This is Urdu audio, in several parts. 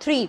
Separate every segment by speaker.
Speaker 1: 3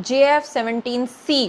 Speaker 1: JF-17C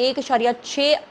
Speaker 1: 1.6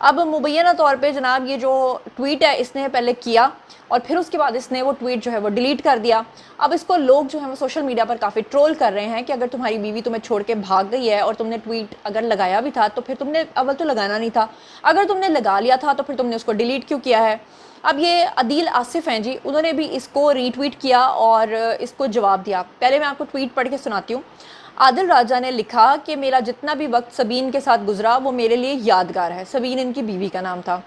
Speaker 1: اب مبینہ طور پہ جناب یہ جو ٹویٹ ہے اس نے پہلے کیا اور پھر اس کے بعد اس نے وہ ٹویٹ جو ہے وہ ڈیلیٹ کر دیا. اب اس کو لوگ جو ہیں وہ سوشل میڈیا پر کافی ٹرول کر رہے ہیں کہ اگر تمہاری بیوی تمہیں چھوڑ کے بھاگ گئی ہے اور تم نے ٹویٹ اگر لگایا بھی تھا تو پھر تم نے اول تو لگانا نہیں تھا, اگر تم نے لگا لیا تھا تو پھر تم نے اس کو ڈیلیٹ کیوں کیا ہے. اب یہ عدیل آصف ہیں جی, انہوں نے بھی اس کو ری ٹویٹ کیا اور اس کو جواب دیا. پہلے میں آپ کو ٹویٹ پڑھ کے سناتی ہوں. عادل راجہ نے لکھا کہ میرا جتنا بھی وقت سبین کے ساتھ گزرا وہ میرے لیے یادگار ہے. سبین ان کی بیوی کا نام تھا.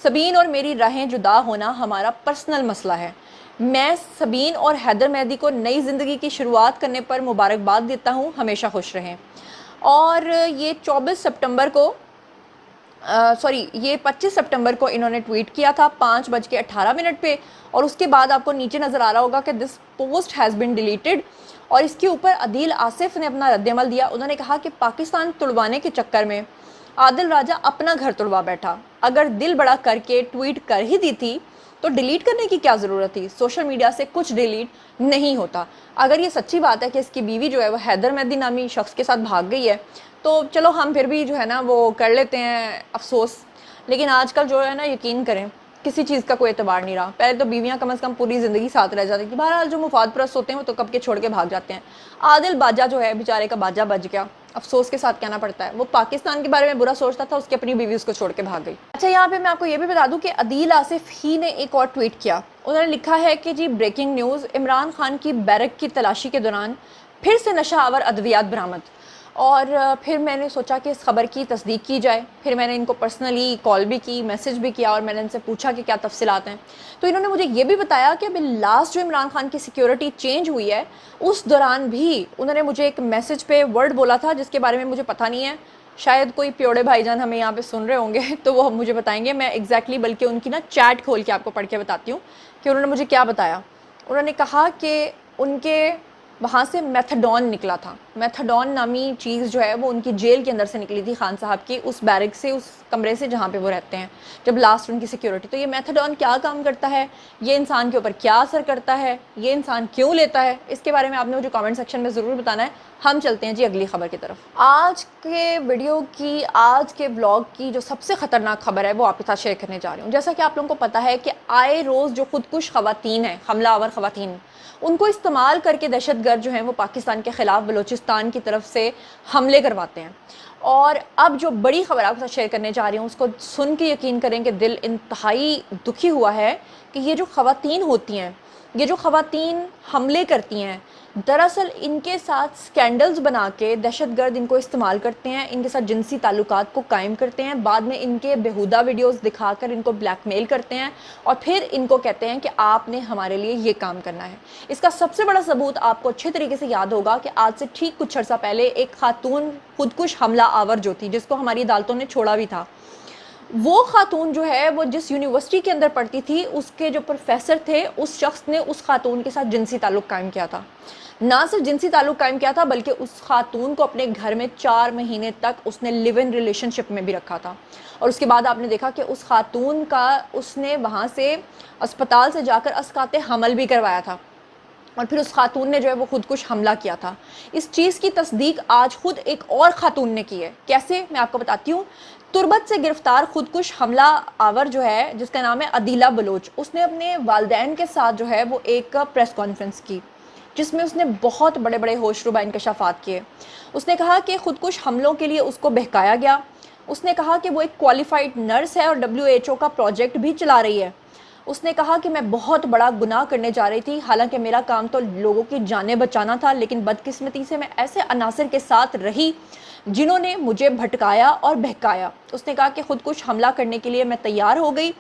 Speaker 1: سبین اور میری راہیں جدا ہونا ہمارا پرسنل مسئلہ ہے. میں سبین اور حیدر مہدی کو نئی زندگی کی شروعات کرنے پر مبارکباد دیتا ہوں, ہمیشہ خوش رہیں. اور یہ 24 سپٹمبر کو یہ 25 سپٹمبر کو انہوں نے ٹویٹ کیا تھا 5:18 پہ, اور اس کے بعد آپ کو نیچے نظر آ رہا ہوگا کہ this post has been deleted, اور اس کے اوپر عدیل آصف نے اپنا رد عمل دیا. انہوں نے کہا کہ پاکستان تڑوانے کے چکر میں عادل راجہ اپنا گھر تڑوا بیٹھا. اگر دل بڑا کر کے ٹویٹ کر ہی دی تھی تو ڈیلیٹ کرنے کی کیا ضرورت تھی. سوشل میڈیا سے کچھ ڈیلیٹ نہیں ہوتا. اگر یہ سچی بات ہے کہ اس کی بیوی جو ہے وہ حیدر مہدی نامی شخص کے ساتھ بھاگ گئی ہے تو چلو ہم پھر بھی جو ہے نا وہ کر لیتے ہیں افسوس, لیکن آج کل جو ہے نا یقین کریں کسی چیز کا کوئی اعتبار نہیں رہا. پہلے تو بیویاں کم از کم پوری زندگی ساتھ رہ جاتی تھی. بہرحال جو مفاد پرست ہوتے ہیں وہ تو کب کے چھوڑ کے بھاگ جاتے ہیں. عادل باجا جو ہے بیچارے کا باجا بج گیا, افسوس کے ساتھ کہنا پڑتا ہے. وہ پاکستان کے بارے میں برا سوچتا تھا, اس کی اپنی بیوی اس کو چھوڑ کے بھاگ گئی. اچھا یہاں پہ میں آپ کو یہ بھی بتا دوں کہ عدیل آصف ہی نے ایک اور ٹویٹ کیا. انہوں نے لکھا ہے کہ جی بریکنگ نیوز, عمران خان کی بیرک کی تلاشی کے دوران پھر سے نشہ آور ادویات برآمد. اور پھر میں نے سوچا کہ اس خبر کی تصدیق کی جائے. پھر میں نے ان کو پرسنلی کال بھی کی, میسج بھی کیا, اور میں نے ان سے پوچھا کہ کیا تفصیلات ہیں. تو انہوں نے مجھے یہ بھی بتایا کہ ابھی لاسٹ جو عمران خان کی سیکیورٹی چینج ہوئی ہے اس دوران بھی انہوں نے مجھے ایک میسج پہ ورڈ بولا تھا جس کے بارے میں مجھے پتہ نہیں ہے. شاید کوئی پیوڑے بھائی جان ہمیں یہاں پہ سن رہے ہوں گے تو وہ مجھے بتائیں گے. میں ایگزیکٹلی بلکہ ان کی نا چیٹ کھول کے آپ کو پڑھ کے بتاتی ہوں کہ انہوں نے مجھے کیا بتایا. انہوں نے کہا کہ ان کے وہاں سے میتھڈون نکلا تھا. میتھڈون نامی چیز جو ہے وہ ان کی جیل کے اندر سے نکلی تھی, خان صاحب کی اس بیرک سے, اس کمرے سے جہاں پہ وہ رہتے ہیں جب لاسٹ ان کی سیکیورٹی. تو یہ میتھڈون کیا کام کرتا ہے, یہ انسان کے اوپر کیا اثر کرتا ہے, یہ انسان کیوں لیتا ہے, اس کے بارے میں آپ نے مجھے کامنٹ سیکشن میں ضرور بتانا ہے. ہم چلتے ہیں جی اگلی خبر کی طرف. آج کے ویڈیو کی, آج کے بلاگ کی جو سب سے خطرناک خبر ہے وہ آپ کے ساتھ شیئر کرنے جا رہی ہوں. جیسا کہ آپ لوگوں کو پتہ ہے کہ آئے روز جو خودکش خواتین ہیں, حملہ آور خواتین, ان کو استعمال کر کے دہشت گرد جو ہیں وہ پاکستان کے خلاف بلوچستان کی طرف سے حملے کرواتے ہیں. اور اب جو بڑی خبر آپ کے ساتھ شیئر کرنے جا رہی ہوں اس کو سن کے یقین کریں کہ دل انتہائی دکھی ہوا ہے کہ یہ جو خواتین ہوتی ہیں, یہ جو خواتین حملے کرتی ہیں, دراصل ان کے ساتھ سکینڈلز بنا کے دہشت گرد ان کو استعمال کرتے ہیں, ان کے ساتھ جنسی تعلقات کو قائم کرتے ہیں, بعد میں ان کے بیہودہ ویڈیوز دکھا کر ان کو بلیک میل کرتے ہیں اور پھر ان کو کہتے ہیں کہ آپ نے ہمارے لیے یہ کام کرنا ہے. اس کا سب سے بڑا ثبوت آپ کو اچھے طریقے سے یاد ہوگا کہ آج سے ٹھیک کچھ عرصہ پہلے ایک خاتون خودکش حملہ آور جو تھی, جس کو ہماری عدالتوں نے چھوڑا بھی تھا, وہ خاتون جو ہے وہ جس یونیورسٹی کے اندر پڑھتی تھی اس کے جو پروفیسر تھے اس شخص نے اس خاتون کے ساتھ جنسی تعلق قائم کیا تھا. نہ صرف جنسی تعلق قائم کیا تھا بلکہ اس خاتون کو اپنے گھر میں 4 مہینے تک اس نے لیو ان ریلیشن شپ میں بھی رکھا تھا. اور اس کے بعد آپ نے دیکھا کہ اس خاتون کا اس نے وہاں سے اسپتال سے جا کر اسقاط حمل بھی کروایا تھا, اور پھر اس خاتون نے جو ہے وہ خودکش حملہ کیا تھا. اس چیز کی تصدیق آج خود ایک اور خاتون نے کی ہے. کیسے, میں آپ کو بتاتی ہوں. تربت سے گرفتار خودکش حملہ آور جو ہے جس کا نام ہے عدیلہ بلوچ, اس نے اپنے والدین کے ساتھ جو ہے وہ ایک پریس کانفرنس کی جس میں اس نے بہت بڑے بڑے ہوش ربا انکشافات کیے. اس نے کہا کہ خودکش حملوں کے لیے اس کو بہکایا گیا. اس نے کہا کہ وہ ایک کوالیفائڈ نرس ہے اور WHO کا پروجیکٹ بھی چلا رہی ہے. اس نے کہا کہ میں بہت بڑا گناہ کرنے جا رہی تھی, حالانکہ میرا کام تو لوگوں کی جانیں بچانا تھا, لیکن بدقسمتی سے میں ایسے عناصر کے ساتھ رہی جنہوں نے مجھے بھٹکایا اور بہکایا. اس نے کہا کہ خودکش حملہ کرنے کے لیے میں تیار ہو گئی.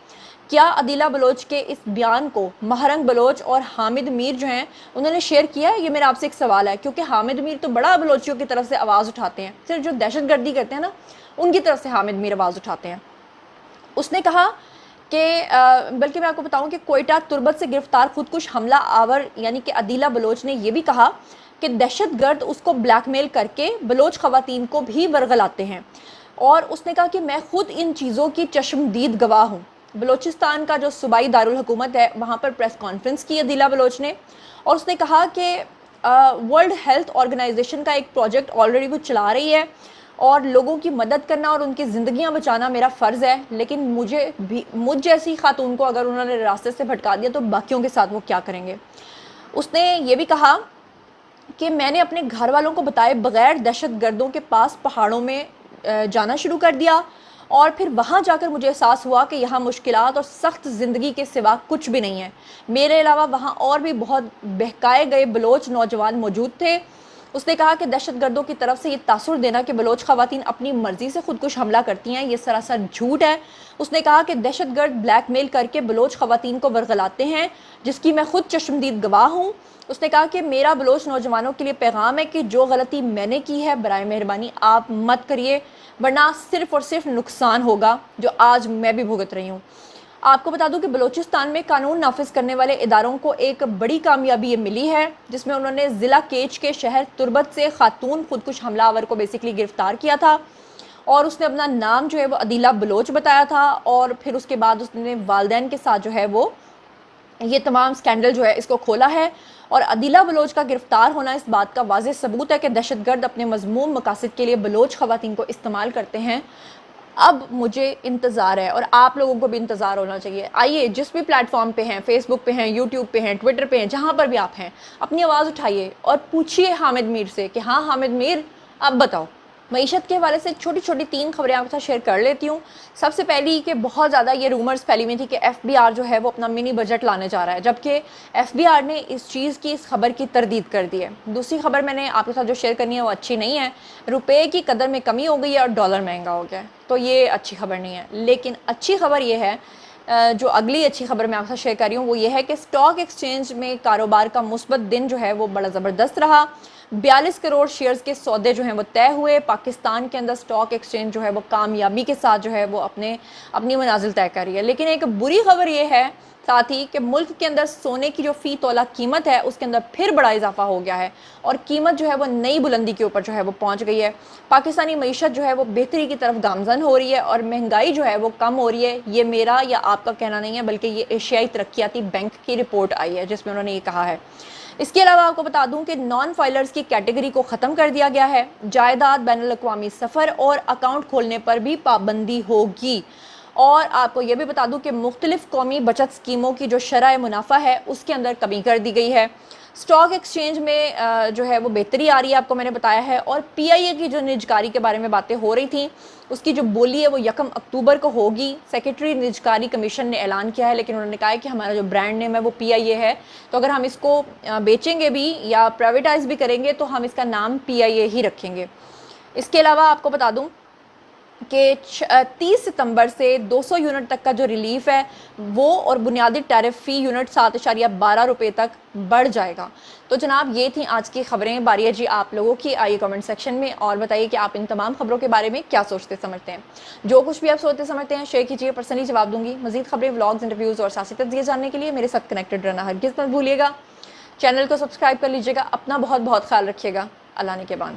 Speaker 1: کیا عدیلہ بلوچ کے اس بیان کو مہرنگ بلوچ اور حامد میر جو ہیں انہوں نے شیئر کیا ہے؟ یہ میرا آپ سے ایک سوال ہے, کیونکہ حامد میر تو بڑا بلوچیوں کی طرف سے آواز اٹھاتے ہیں, صرف جو دہشت گردی کرتے ہیں نا ان کی طرف سے حامد میر آواز اٹھاتے ہیں. اس نے کہا کہ بلکہ میں آپ کو بتاؤں کہ کوئٹہ تربت سے گرفتار خودکش حملہ آور یعنی کہ عدیلہ بلوچ نے یہ بھی کہا کہ دہشت گرد اس کو بلیک میل کر کے بلوچ خواتین کو بھی ورغلاتے ہیں. اور اس نے کہا کہ میں خود ان چیزوں کی چشمدید گواہ ہوں. بلوچستان کا جو صوبائی دارالحکومت ہے وہاں پر پریس کانفرنس کی عدیلہ بلوچ نے, اور اس نے کہا کہ ورلڈ ہیلتھ آرگنائزیشن کا ایک پروجیکٹ آلریڈی وہ چلا رہی ہے, اور لوگوں کی مدد کرنا اور ان کی زندگیاں بچانا میرا فرض ہے، لیکن مجھ جیسی خاتون کو اگر انہوں نے راستے سے بھٹکا دیا تو باقیوں کے ساتھ وہ کیا کریں گے۔ اس نے یہ بھی کہا کہ میں نے اپنے گھر والوں کو بتائے بغیر دہشت گردوں کے پاس پہاڑوں میں جانا شروع کر دیا، اور پھر وہاں جا کر مجھے احساس ہوا کہ یہاں مشکلات اور سخت زندگی کے سوا کچھ بھی نہیں ہے۔ میرے علاوہ وہاں اور بھی بہت بہکائے گئے بلوچ نوجوان موجود تھے۔ اس نے کہا کہ دہشت گردوں کی طرف سے یہ تاثر دینا کہ بلوچ خواتین اپنی مرضی سے خودکش حملہ کرتی ہیں، یہ سراسر جھوٹ ہے۔ اس نے کہا کہ دہشت گرد بلیک میل کر کے بلوچ خواتین کو ورغلاتے ہیں، جس کی میں خود چشمدید گواہ ہوں۔ اس نے کہا کہ میرا بلوچ نوجوانوں کے لیے پیغام ہے کہ جو غلطی میں نے کی ہے برائے مہربانی آپ مت کریے، ورنہ صرف اور صرف نقصان ہوگا جو آج میں بھی بھگت رہی ہوں۔ آپ کو بتا دوں کہ بلوچستان میں قانون نافذ کرنے والے اداروں کو ایک بڑی کامیابی یہ ملی ہے، جس میں انہوں نے ضلع کیچ کے شہر تربت سے خاتون خودکش حملہ آور کو بیسکلی گرفتار کیا تھا، اور اس نے اپنا نام جو ہے وہ عدیلہ بلوچ بتایا تھا، اور پھر اس کے بعد اس نے والدین کے ساتھ جو ہے وہ یہ تمام سکینڈل جو ہے اس کو کھولا ہے۔ اور عدیلہ بلوچ کا گرفتار ہونا اس بات کا واضح ثبوت ہے کہ دہشت گرد اپنے مذموم مقاصد کے لیے بلوچ خواتین کو استعمال کرتے ہیں۔ اب مجھے انتظار ہے اور آپ لوگوں کو بھی انتظار ہونا چاہیے، آئیے جس بھی پلیٹ فارم پہ ہیں، فیس بک پہ ہیں، یوٹیوب پہ ہیں، ٹویٹر پہ ہیں، جہاں پر بھی آپ ہیں، اپنی آواز اٹھائیے اور پوچھیے حامد میر سے کہ ہاں حامد میر اب بتاؤ۔ معیشت کے حوالے سے چھوٹی چھوٹی 3 خبریں آپ کے ساتھ شیئر کر لیتی ہوں۔ سب سے پہلی کہ بہت زیادہ یہ رومرز پھیلی ہوئی تھی کہ ایف بی آر جو ہے وہ اپنا منی بجٹ لانے جا رہا ہے، جبکہ ایف بی آر نے اس چیز کی، اس خبر کی تردید کر دی ہے۔ دوسری خبر میں نے آپ کے ساتھ جو شیئر کرنی ہے وہ اچھی نہیں ہے، روپے کی قدر میں کمی ہو گئی ہے اور ڈالر مہنگا ہو گیا ہے، تو یہ اچھی خبر نہیں ہے۔ لیکن اچھی خبر یہ ہے، جو اگلی اچھی خبر میں آپ کے ساتھ شیئر کر رہی ہوں وہ یہ ہے کہ سٹاک ایکسچینج میں کاروبار کا مثبت دن جو ہے وہ بڑا زبردست رہا۔ 42 کروڑ شیئرز کے سودے جو ہیں وہ طے ہوئے۔ پاکستان کے اندر سٹاک ایکسچینج جو ہے وہ کامیابی کے ساتھ جو ہے وہ اپنی منازل طے کر رہی ہے۔ لیکن ایک بری خبر یہ ہے ساتھ ہی کہ ملک کے اندر سونے کی جو فی تولہ قیمت ہے اس کے اندر پھر بڑا اضافہ ہو گیا ہے، اور قیمت جو ہے وہ نئی بلندی کے اوپر جو ہے وہ پہنچ گئی ہے۔ پاکستانی معیشت جو ہے وہ بہتری کی طرف گامزن ہو رہی ہے اور مہنگائی جو ہے وہ کم ہو رہی ہے۔ یہ میرا یا آپ کا کہنا نہیں ہے، بلکہ یہ ایشیائی ترقیاتی بینک کی رپورٹ آئی ہے جس میں انہوں نے یہ کہا ہے۔ اس کے علاوہ آپ کو بتا دوں کہ نان فائلرز کی کیٹیگری کو ختم کر دیا گیا ہے۔ جائیداد، بین الاقوامی سفر اور اکاؤنٹ کھولنے پر بھی پابندی ہوگی۔ اور آپ کو یہ بھی بتا دوں کہ مختلف قومی بچت اسکیموں کی جو شرح منافع ہے اس کے اندر کمی کر دی گئی ہے۔ سٹاک ایکسچینج میں جو ہے وہ بہتری آ رہی ہے، آپ کو میں نے بتایا ہے۔ اور پی آئی اے کی جو نجکاری کے بارے میں باتیں ہو رہی تھیں، اس کی جو بولی ہے وہ 1 اکتوبر کو ہوگی۔ سیکرٹری نجکاری کمیشن نے اعلان کیا ہے، لیکن انہوں نے کہا ہے کہ ہمارا جو برانڈ نیم ہے وہ پی آئی اے ہے، تو اگر ہم اس کو بیچیں گے بھی یا پرائیویٹائز بھی کریں گے تو ہم اس کا نام پی آئی اے ہی رکھیں گے۔ اس کے علاوہ آپ کو بتا دوں کہ 30 ستمبر سے 200 یونٹ تک کا جو ریلیف ہے وہ اور بنیادی ٹیرف فی یونٹ 7.12 روپے تک بڑھ جائے گا۔ تو جناب یہ تھیں آج کی خبریں۔ باری ہے جی آپ لوگوں کی، آئیے کمنٹ سیکشن میں اور بتائیے کہ آپ ان تمام خبروں کے بارے میں کیا سوچتے سمجھتے ہیں۔ جو کچھ بھی آپ سوچتے سمجھتے ہیں شیئر کیجیے، پرسنلی جواب دوں گی۔ مزید خبریں، ولاگز، انٹرویوز اور سیاسی تجزیے جاننے کے لیے میرے ساتھ کنیکٹڈ رہنا ہرگز مت بھولیے گا۔ چینل کو سبسکرائب کر لیجیے گا۔ اپنا بہت بہت خیال رکھیے گا۔ اللہ نے کے بان۔